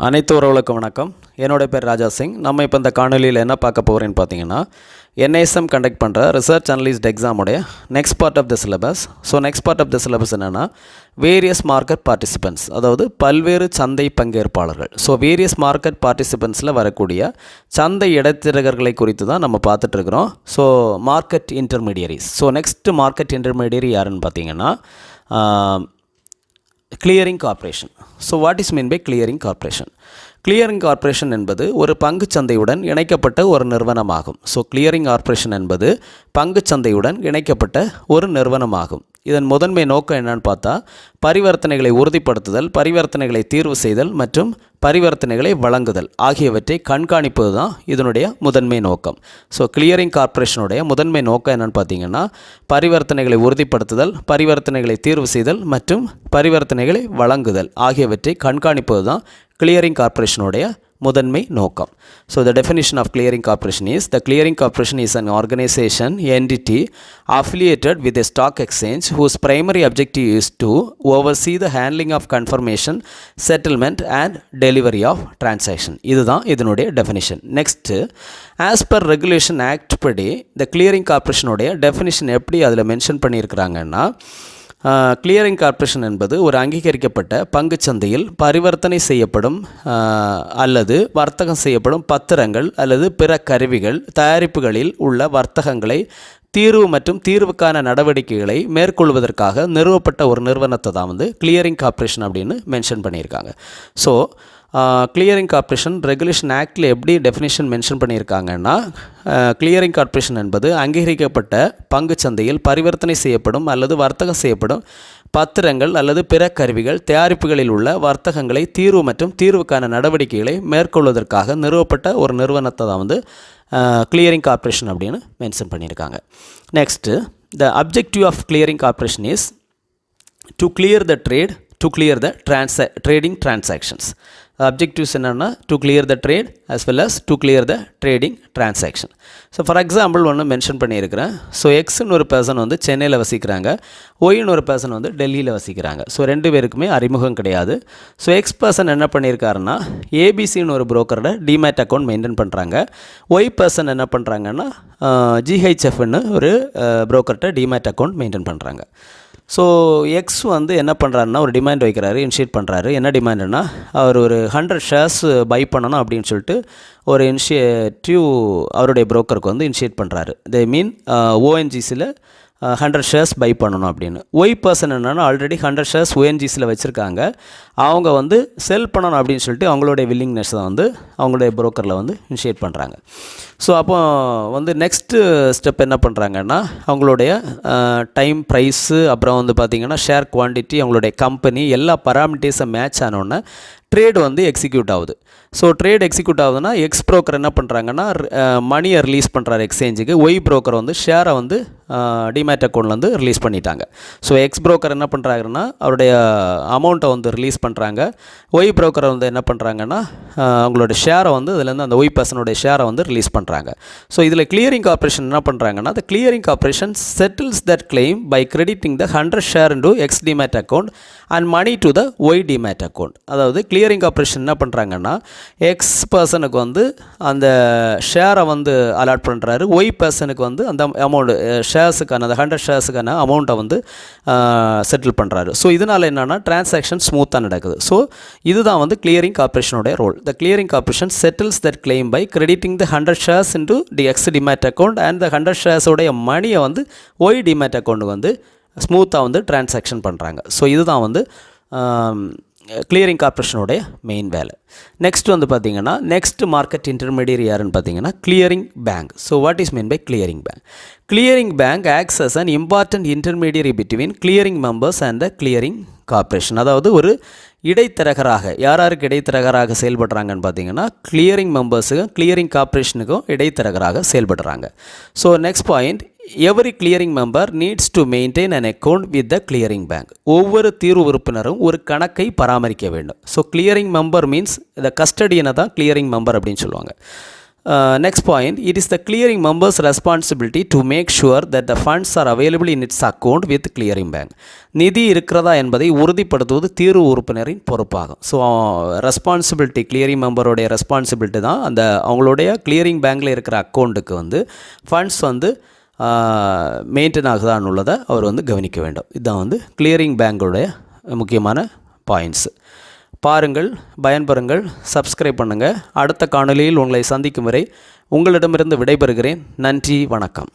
அனைத்து உறவுகளுக்கும் வணக்கம். என்னோட பேர் ராஜா சிங். நம்ம இப்போ இந்த காணொலியில் என்ன பார்க்க போகிறேன்னு பார்த்தீங்கன்னா, என்ஐஎஸ்எம் கண்டக்ட் பண்ணுற ரிசர்ச் அனலிஸ்ட் எக்ஸாமுடைய next part of the syllabus. Next part of the syllabus என்னென்னா வேரியஸ் மார்க்கெட் பார்ட்டிசிபென்ட்ஸ், அதாவது பல்வேறு சந்தை பங்கேற்பாளர்கள். வேரியஸ் மார்க்கெட் பார்ட்டிசிபென்ட்ஸில் வரக்கூடிய சந்தை இடைத்தரகர்களை குறித்து தான் நம்ம பார்த்துட்ருக்குறோம். Market intermediaries. Next market intermediary யாருன்னு பார்த்தீங்கன்னா clearing corporation. What is mean by clearing corporation? Clearing corporation என்பது ஒரு பங்குச்சந்தையுடன் இணைக்கப்பட்ட ஒரு நிறுவனமாகும். கிளியரிங் கார்ப்பரேஷன் என்பது பங்குச்சந்தையுடன் இணைக்கப்பட்ட ஒரு நிறுவனமாகும். இதன் முதன்மை நோக்கம் என்னன்னு பார்த்தா, பரிவர்த்தனைகளை உறுதிப்படுத்துதல், பரிவர்த்தனைகளை தீர்வு செய்தல் மற்றும் பரிவர்த்தனைகளை வழங்குதல் ஆகியவற்றை கண்காணிப்பது தான் இதனுடைய முதன்மை நோக்கம். கிளியரிங் கார்ப்பரேஷனுடைய முதன்மை நோக்கம் என்னன்னு பார்த்தீங்கன்னா, பரிவர்த்தனைகளை உறுதிப்படுத்துதல், பரிவர்த்தனைகளை தீர்வு செய்தல் மற்றும் பரிவர்த்தனைகளை வழங்குதல் ஆகியவற்றை கண்காணிப்பது தான் கிளியரிங் கார்ப்பரேஷனுடைய முதன்மை நோக்கம். The definition of clearing corporation is, the clearing corporation is an organization, entity affiliated with a stock exchange whose primary objective is to oversee the handling of confirmation, settlement and delivery of transaction. இதுதான் இதனுடைய definition. Next, as per regulation act படி the clearing corporation உடைய definition எப்படி அதில் mention பண்ணியிருக்கிறாங்கன்னா, clearing corporation என்பது ஒரு அங்கீகரிக்கப்பட்ட பங்குச்சந்தையில் பரிவர்த்தனை செய்யப்படும் அல்லது வர்த்தகம் செய்யப்படும் பத்திரங்கள் அல்லது பிற கருவிகள், தயாரிப்புகளில் உள்ள வர்த்தகங்களை தீர்வு மற்றும் தீர்வுக்கான நடவடிக்கைகளை மேற்கொள்வதற்காக நிறுவப்பட்ட ஒரு நிறுவனத்தை தான் கிளியரிங் கார்ப்பரேஷன் அப்படின்னு மென்ஷன் பண்ணியிருக்காங்க. கிளியரிங் கார்ப்பரேஷன் ரெகுலேஷன் ஆக்டில் எப்படி டெஃபினேஷன் மென்ஷன் பண்ணியிருக்காங்கன்னா, கிளியரிங் கார்ப்பரேஷன் என்பது அங்கீகரிக்கப்பட்ட பங்குச்சந்தையில் பரிவர்த்தனை செய்யப்படும் அல்லது வர்த்தகம் செய்யப்படும் பத்திரங்கள் அல்லது பிற கருவிகள், தயாரிப்புகளில் உள்ள வர்த்தகங்களை தீர்வு மற்றும் தீர்வுக்கான நடவடிக்கைகளை மேற்கொள்வதற்காக நிறுவப்பட்ட ஒரு நிறுவனத்தை தான் கிளியரிங் கார்ப்பரேஷன் அப்படின்னு மென்ஷன் பண்ணியிருக்காங்க. Next, the objective of clearing corporation is to clear the trade, to clear the trading transactions. Objectives என்னன்னா to clear the trade as well as to clear the trading transaction. For example ஒன்று mention பண்ணியிருக்கிறேன். எக்ஸ்னு ஒரு person சென்னையில் வசிக்கிறாங்க, ஒய்னு ஒரு person டெல்லியில் வசிக்கிறாங்க. ரெண்டு பேருக்குமே அறிமுகம் கிடையாது. எக்ஸ் பர்சன் என்ன பண்ணியிருக்காருன்னா, ஏபிசின்னு ஒரு புரோக்கரோட டிமேட் அக்கௌண்ட் மெயின்டைன் பண்ணுறாங்க. ஒய் பர்சன் என்ன பண்ணுறாங்கன்னா, ஜிஹெச்எஃப்னு ஒரு புரோக்கர்கிட்ட டிமேட் அக்கௌண்ட் மெயின்டைன் பண்ணுறாங்க. எக்ஸ் என்ன பண்ணுறாருன்னா, ஒரு டிமாண்ட் வைக்கிறாரு, இனிஷியேட் பண்ணுறாரு. என்ன டிமாண்டுன்னா, அவர் ஒரு 100 ஷேர்ஸ் பை பண்ணணும் அப்படின்னு சொல்லிட்டு ஒரு இனிஷியேட்டிவ் அவருடைய புரோக்கருக்கு இனிஷியேட் பண்ணுறாரு. தே மீன் ஓஎன்ஜிசியில் 100 ஷேர்ஸ் பை பண்ணணும் அப்படின்னு. ஒய் பர்சன் என்னென்னா, ஆல்ரெடி 100 ஷேர்ஸ் ஓஎன்ஜிசியில் வச்சுருக்காங்க. அவங்க செல் பண்ணணும் அப்படின்னு சொல்லிட்டு அவங்களுடைய வில்லிங்னஸ் தான் அவங்களுடைய புரோக்கரில் இனிஷியேட் பண்ணுறாங்க. அப்போ நெக்ஸ்ட்டு ஸ்டெப் என்ன பண்ணுறாங்கன்னா, அவங்களுடைய டைம், ப்ரைஸு, அப்புறம் பார்த்திங்கன்னா ஷேர் குவான்டிட்டி, அவங்களுடைய கம்பெனி எல்லா பராமீட்டர்ஸை மேட்ச் ஆனோடனே ட்ரேடு எக்ஸிக்யூட் ஆகுது. ட்ரேட் எக்ஸிக்யூட் ஆகுதுன்னா, எக்ஸ் புரோக்கர் என்ன பண்ணுறாங்கன்னா, மணியை ரிலீஸ் பண்ணுறாரு எக்ஸ்சேஞ்சுக்கு. ஒய் புரோக்கர் ஷேரை டிமேட் அக்கௌண்ட்லேருந்து ரிலீஸ் பண்ணிட்டாங்க. எக்ஸ் புரோக்கர் என்ன பண்ணுறாங்கன்னா, அவருடைய அமௌண்ட்டை ரிலீஸ் பண்ணுறாங்க. ஒய் புரோக்கரை என்ன பண்ணுறாங்கன்னா, அவங்களோட ஷேரை இதுலேருந்து அந்த ஒய் பர்சனுடைய ஷேரை ரிலீஸ் பண்ணுறாங்க. இதில் கிளியரிங் கார்ப்பரேஷன் என்ன பண்ணுறாங்கன்னா, the clearing corporation settles that claim by crediting the 100 share into X demat account and money to the Y demat account. அதாவது கிளியரிங் கார்ப்பரேஷன் என்ன பண்ணுறாங்கன்னா, எக்ஸ் பர்சனுக்கு அந்த ஷேரை அலாட் பண்ணுறாரு. ஒய் பர்சனுக்கு அந்த அமௌண்ட் ஷேர்ஸுக்கான அந்த 100 ஷேர்ஸுக்கான அமௌண்ட்டை செட்டில் பண்ணுறாரு. இதனால் என்னென்னா டிரான்சாக்ஷன் ஸ்மூத்தாக நடக்குது. இதுதான் கிளியரிங் கார்ப்பரேஷனோட role. The clearing corporation settles that claim by crediting the 100 shares into the X demat account and the 100 shares உடைய மணியை Y demat account ஸ்மூத்தாக டிரான்சாக்ஷன் பண்ணுறாங்க. இதுதான் கிளியரிங் கார்ப்பரேஷனுடைய மெயின் வேலை. நெக்ஸ்ட் பார்த்தீங்கன்னா, நெக்ஸ்ட் மார்க்கெட் இன்டர்மீடியரி யாருன்னு பார்த்தீங்கன்னா clearing bank. What is mean by clearing bank? Clearing bank acts as an important intermediary between clearing members and the clearing corporation. அதாவது ஒரு இடைத்தரகராக, யாருக்கு இடைத்தரகராக செயல்படுறாங்கன்னு பார்த்தீங்கன்னா, கிளியரிங் மெம்பர்ஸுக்கும் கிளியரிங் கார்ப்பரேஷனுக்கும் இடைத்தரகராக செயல்படுறாங்க. Next point, every clearing member needs to maintain an account with the clearing bank. ஒவ்வொரு தீர்வு உறுப்பினரும் ஒரு கணக்கை பராமரிக்க வேண்டும். கிளியரிங் மெம்பர் மீன்ஸ் இந்த கஸ்டடியனை தான் கிளியரிங் மெம்பர் அப்படின்னு சொல்லுவாங்க. Next point, it is the clearing member's responsibility to make sure that the funds are available in its account with clearing bank. நிதி இருக்கிறதா என்பதை உறுதிப்படுத்துவது தீர்வு உறுப்பினரின் பொறுப்பாகும். ஸோ ரெஸ்பான்சிபிலிட்டி கிளியரிங் மெம்பருடைய ரெஸ்பான்சிபிலிட்டி தான் அந்த அவங்களுடைய கிளியரிங் பேங்கில் இருக்கிற அக்கௌண்ட்டுக்கு வந்து ஃபண்ட்ஸ் வந்து மெயின்டைன் ஆகுதான்னு உள்ளதை அவர் வந்து கவனிக்க வேண்டும். இதுதான் வந்து கிளியரிங் பேங்குடைய முக்கியமான பாயிண்ட்ஸு. பாருங்கள், பயன்பெறுங்கள், சப்ஸ்கிரைப் பண்ணுங்கள். அடுத்த காணொளியில் உங்களை சந்திக்கும் வரை உங்களிடமிருந்து விடைபெறுகிறேன். நன்றி, வணக்கம்.